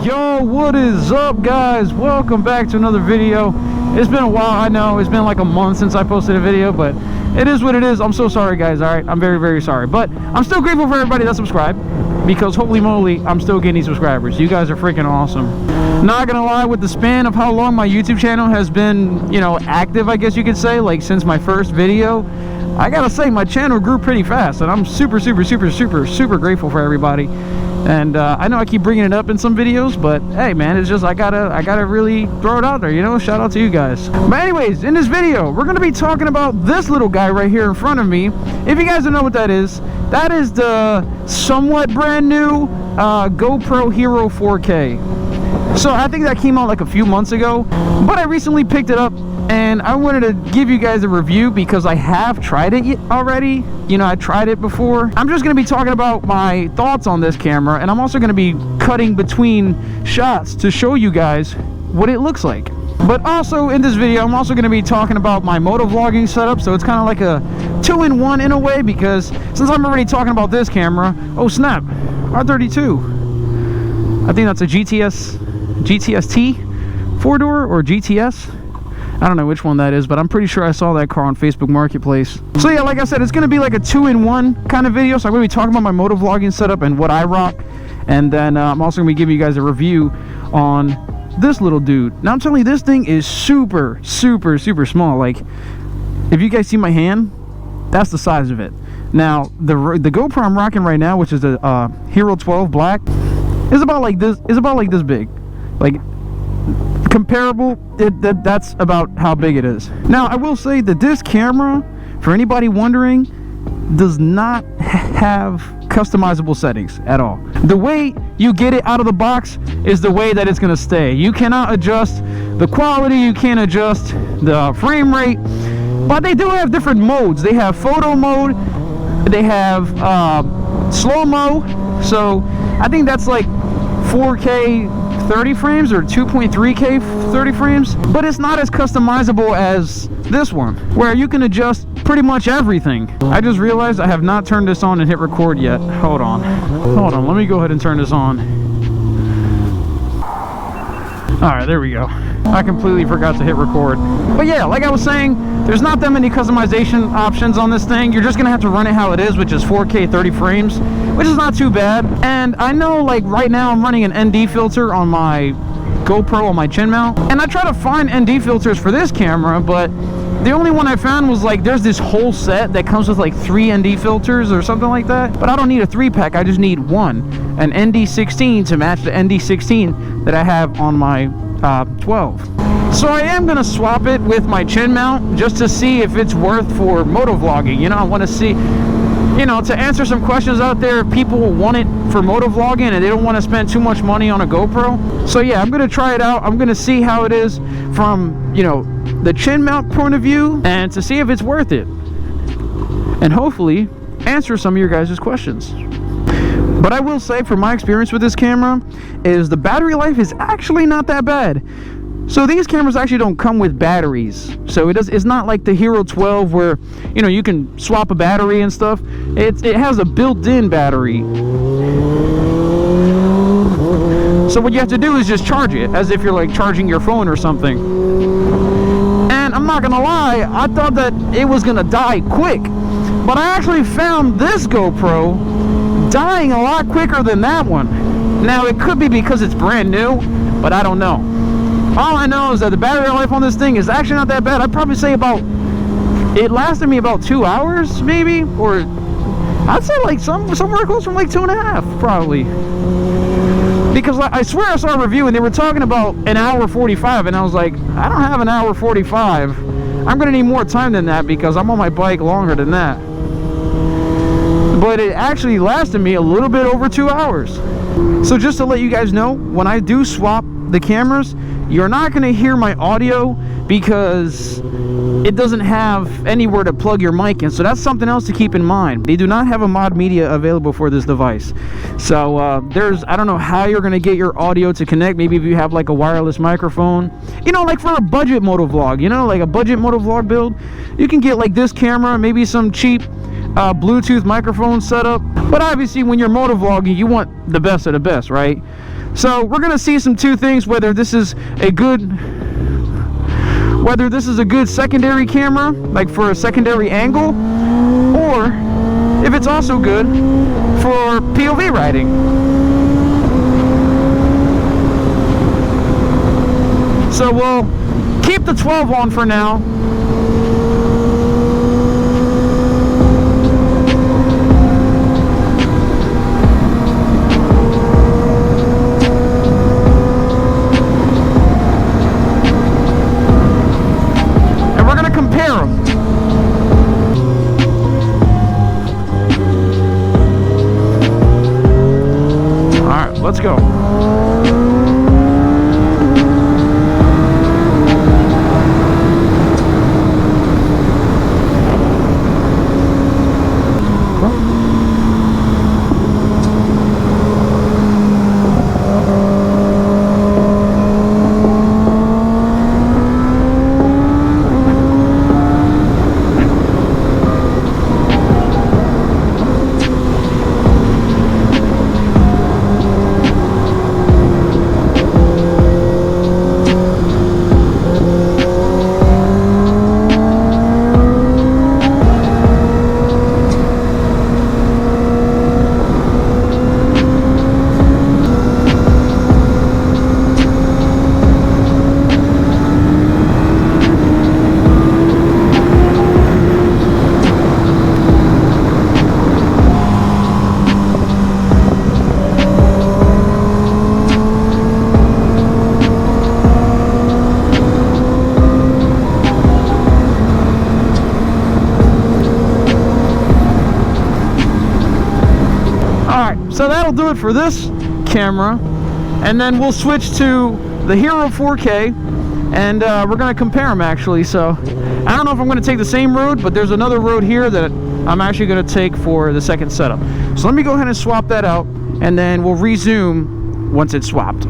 Yo, what is up, guys? Welcome back to another video. It's been a while, I know. It's been like a month since I posted a video, but it is what it is. I'm so sorry, guys. All right, I'm very, very sorry, but I'm still grateful for everybody that subscribed, because holy moly, I'm still getting subscribers. You guys are freaking awesome. Not gonna lie, with the span of how long my YouTube channel has been, you know, active, I guess you could say, like since my first video, I gotta say my channel grew pretty fast, and I'm super grateful for everybody. And I know I keep bringing it up in some videos, but hey man, it's just I gotta really throw it out there, you know. Shout out to you guys. But anyways, in this video we're gonna be talking about this little guy right here in front of me. If you guys don't know what that is the somewhat brand new GoPro Hero 4K. So I think that came out like a few months ago, but I recently picked it up and I wanted to give you guys a review because I have tried it already. You know, I tried it before. I'm just going to be talking about my thoughts on this camera, and I'm also going to be cutting between shots to show you guys what it looks like. But also in this video, I'm also going to be talking about my moto vlogging setup, so it's kind of like a two-in-one in a way, because since I'm already talking about this camera, oh snap, R32. I think that's a GTS-T 4-door or GTS. I don't know which one that is, but I'm pretty sure I saw that car on Facebook Marketplace. So yeah, like I said, it's going to be like a two-in-one kind of video. So I'm going to be talking about my moto vlogging setup and what I rock. And then I'm also going to be giving you guys a review on this little dude. Now I'm telling you, this thing is super small. Like, if you guys see my hand, that's the size of it. Now, the GoPro I'm rocking right now, which is the Hero 12 Black, is about like this. Is about like this big. Like, comparable, that's about how big it is. Now I will say that this camera, for anybody wondering, does not have customizable settings at all. The way you get it out of the box is the way that it's going to stay. You cannot adjust the quality, you can't adjust the frame rate, but they do have different modes. They have photo mode, they have slow-mo, so I think that's like 4K 30 frames or 2.3K 30 frames, but it's not as customizable as this one, where you can adjust pretty much everything. I just realized I have not turned this on and hit record yet. Hold on, let me go ahead and turn this on. All right, there we go. I completely forgot to hit record. But yeah, like I was saying, there's not that many customization options on this thing. You're just gonna have to run it how it is, which is 4K 30 frames, which is not too bad. And I know, like right now I'm running an ND filter on my GoPro on my chin mount, and I try to find ND filters for this camera, but the only one I found was like there's this whole set that comes with like 3 ND filters or something like that, but I don't need a 3-pack, I just need one, an ND16 to match the ND16 that I have on my 12. So I am gonna swap it with my chin mount just to see if it's worth for moto vlogging. You know, I want to see, you know, to answer some questions out there. People want it for moto vlogging and they don't want to spend too much money on a GoPro. So yeah, I'm gonna try it out. I'm gonna see how it is from, you know, the chin mount point of view, and to see if it's worth it, and hopefully answer some of your guys' questions. But I will say, from my experience with this camera, is the battery life is actually not that bad. So these cameras actually don't come with batteries. So it's not like the Hero 12 where, you know, you can swap a battery and stuff. It has a built-in battery. So what you have to do is just charge it, as if you're like charging your phone or something. And I'm not gonna lie, I thought that it was gonna die quick. But I actually found this GoPro dying a lot quicker than that one. Now it could be because it's brand new, but I don't know. All I know is that the battery life on this thing is actually not that bad. I'd probably say it lasted me about 2 hours maybe, or I'd say like somewhere close from like 2.5 probably. Because I swear I saw a review and they were talking about an hour 45, and I was like, I don't have an hour 45. I'm gonna need more time than that because I'm on my bike longer than that. But it actually lasted me a little bit over 2 hours. So just to let you guys know, when I do swap the cameras, you're not going to hear my audio because it doesn't have anywhere to plug your mic in. So that's something else to keep in mind. They do not have a mod media available for this device. So I don't know how you're going to get your audio to connect. Maybe if you have like a wireless microphone, you know, like for a budget moto vlog, you know, like a budget moto vlog build, you can get like this camera, maybe some cheap Bluetooth microphone setup. But obviously when you're motovlogging, you want the best of the best, right? So we're gonna see two things, whether this is a good secondary camera, like for a secondary angle, or if it's also good for POV riding. So we'll keep the 12 on for now. And we're gonna compare them. Let's go. So that'll do it for this camera, and then we'll switch to the Hero 4K, and we're going to compare them actually. So I don't know if I'm going to take the same road, but there's another road here that I'm actually going to take for the second setup. So let me go ahead and swap that out, and then we'll resume once it's swapped.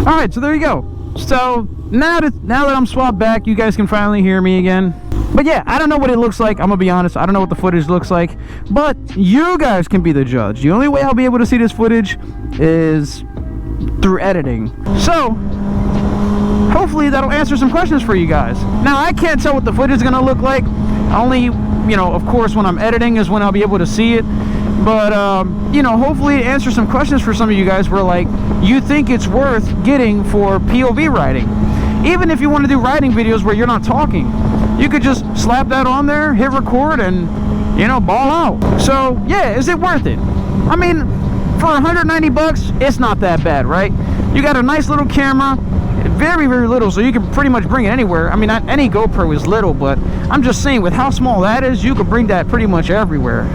Alright, so there you go. So now that I'm swapped back, you guys can finally hear me again. But yeah, I don't know what it looks like. I'm gonna be honest, I don't know what the footage looks like, but you guys can be the judge. The only way I'll be able to see this footage is through editing. So hopefully that'll answer some questions for you guys. Now I can't tell what the footage is gonna look like. Only, you know, of course when I'm editing is when I'll be able to see it. But you know, hopefully it answers some questions for some of you guys where like you think it's worth getting for POV riding. Even if you want to do riding videos where you're not talking, you could just slap that on there, hit record, and you know, ball out. So yeah, is it worth it? I mean, for 190 bucks, it's not that bad, right? You got a nice little camera, very little, so you can pretty much bring it anywhere. I mean, not any GoPro is little, but I'm just saying with how small that is, you could bring that pretty much everywhere.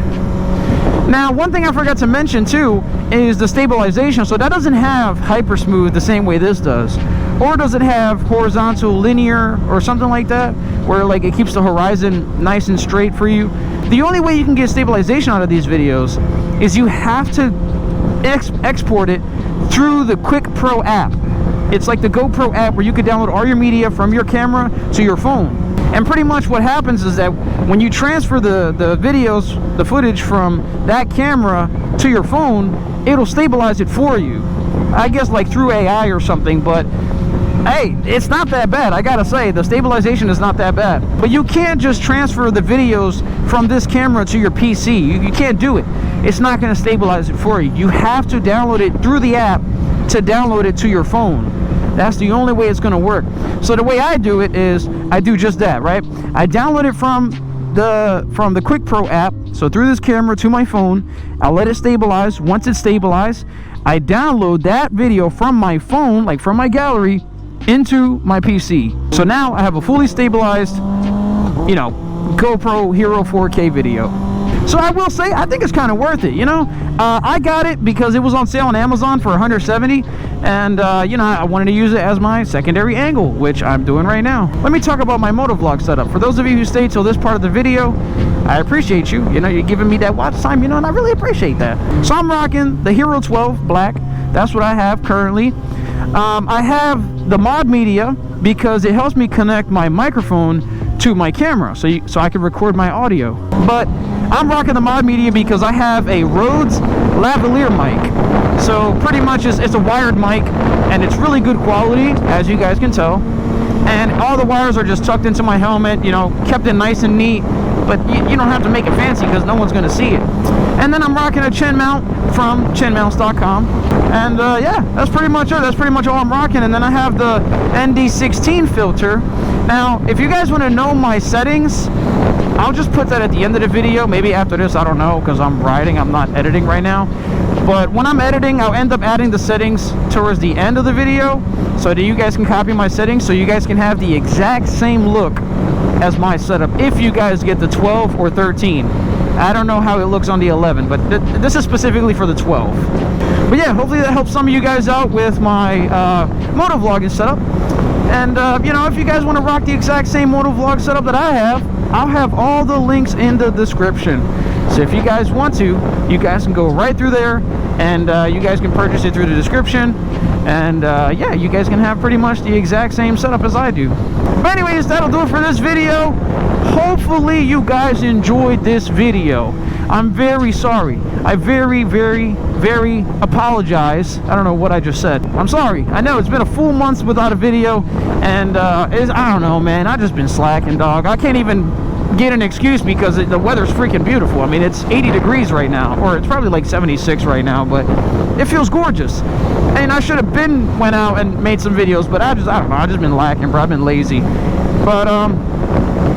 Now, one thing I forgot to mention too is the stabilization. So that doesn't have hyper smooth the same way this does. or does it have horizontal linear or something like that, where like it keeps the horizon nice and straight for you? The only way you can get stabilization out of these videos is you have to export it through the Quick Pro app. It's like the GoPro app where you could download all your media from your camera to your phone. And pretty much what happens is that when you transfer the videos, the footage from that camera to your phone, it'll stabilize it for you. I guess like through AI or something, but hey, it's not that bad. I gotta say, the stabilization is not that bad. But you can't just transfer the videos from this camera to your PC. You can't do it. It's not gonna stabilize it for you. You have to download it through the app to download it to your phone. That's the only way it's gonna work. So the way I do it is I do just that, right? I download it from the Quick Pro app, so through this camera to my phone. I'll let it stabilize. Once it's stabilized, I download that video from my phone, like from my gallery, into my PC. So now I have a fully stabilized, you know, GoPro Hero 4K video. So I will say, I think it's kind of worth it, you know. I got it because it was on sale on Amazon for $170, and you know, I wanted to use it as my secondary angle, which I'm doing right now. Let me talk about my motovlog setup. For those of you who stayed till this part of the video, I appreciate you. You know, you're giving me that watch time, you know, and I really appreciate that. So I'm rocking the Hero 12 Black. That's what I have currently. I have the mod media because it helps me connect my microphone to my camera, so I can record my audio. But I'm rocking the mod media because I have a Rhodes lavalier mic. So pretty much it's a wired mic, and it's really good quality, as you guys can tell. And all the wires are just tucked into my helmet, you know, kept it nice and neat. But you don't have to make it fancy because no one's going to see it. And then I'm rocking a chin mount from chinmounts.com. And yeah, that's pretty much it. That's pretty much all I'm rocking. And then I have the ND16 filter. Now, if you guys want to know my settings, I'll just put that at the end of the video. Maybe after this, I don't know, because I'm riding. I'm not editing right now. But when I'm editing, I'll end up adding the settings towards the end of the video, so that you guys can copy my settings, so you guys can have the exact same look as my setup if you guys get the 12 or 13. I don't know how it looks on the 11, but this is specifically for the 12. But yeah, hopefully that helps some of you guys out with my motovlogging setup. And you know, if you guys want to rock the exact same motovlog setup that I have, I'll have all the links in the description. So if you guys want to, you guys can go right through there, and you guys can purchase it through the description. And yeah, you guys can have pretty much the exact same setup as I do. But anyways, that'll do it for this video. Hopefully you guys enjoyed this video. I'm very sorry. I very apologize. I don't know what I just said. I'm sorry. I know it's been a full month without a video, and I don't know, man. I've just been slacking, dog. I can't even get an excuse because the weather's freaking beautiful. I mean, it's 80 degrees right now, or it's probably like 76 right now, but it feels gorgeous. And I should have went out and made some videos, but I don't know. I've just been lacking, bro. I've been lazy. But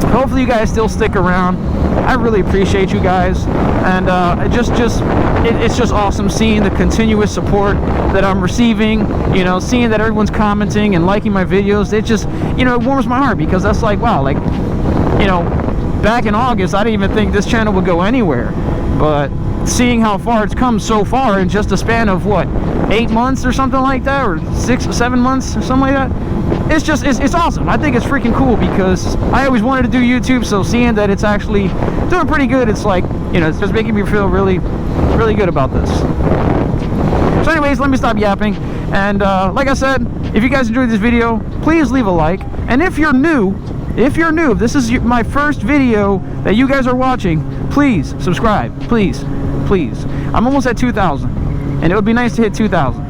hopefully you guys still stick around. I really appreciate you guys, and it's just awesome seeing the continuous support that I'm receiving. You know, seeing that everyone's commenting and liking my videos. It just, you know, it warms my heart, because that's like, wow, like, you know, back in August I didn't even think this channel would go anywhere, but seeing how far it's come so far in just a span of what, 8 months or something like that, or 6 or 7 months or something like that, it's awesome. I think it's freaking cool, because I always wanted to do YouTube, so seeing that it's actually doing pretty good, it's like, you know, it's just making me feel really good about this. So anyways, let me stop yapping, and like I said, if you guys enjoyed this video, please leave a like. And if you're new, if this is my first video that you guys are watching, please subscribe, please. I'm almost at 2,000, and it would be nice to hit 2,000.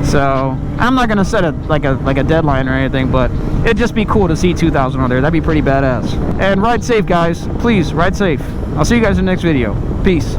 So I'm not gonna set it like a deadline or anything, but it'd just be cool to see 2,000 on there. That'd be pretty badass. And ride safe, guys. Please ride safe. I'll see you guys in the next video. Peace.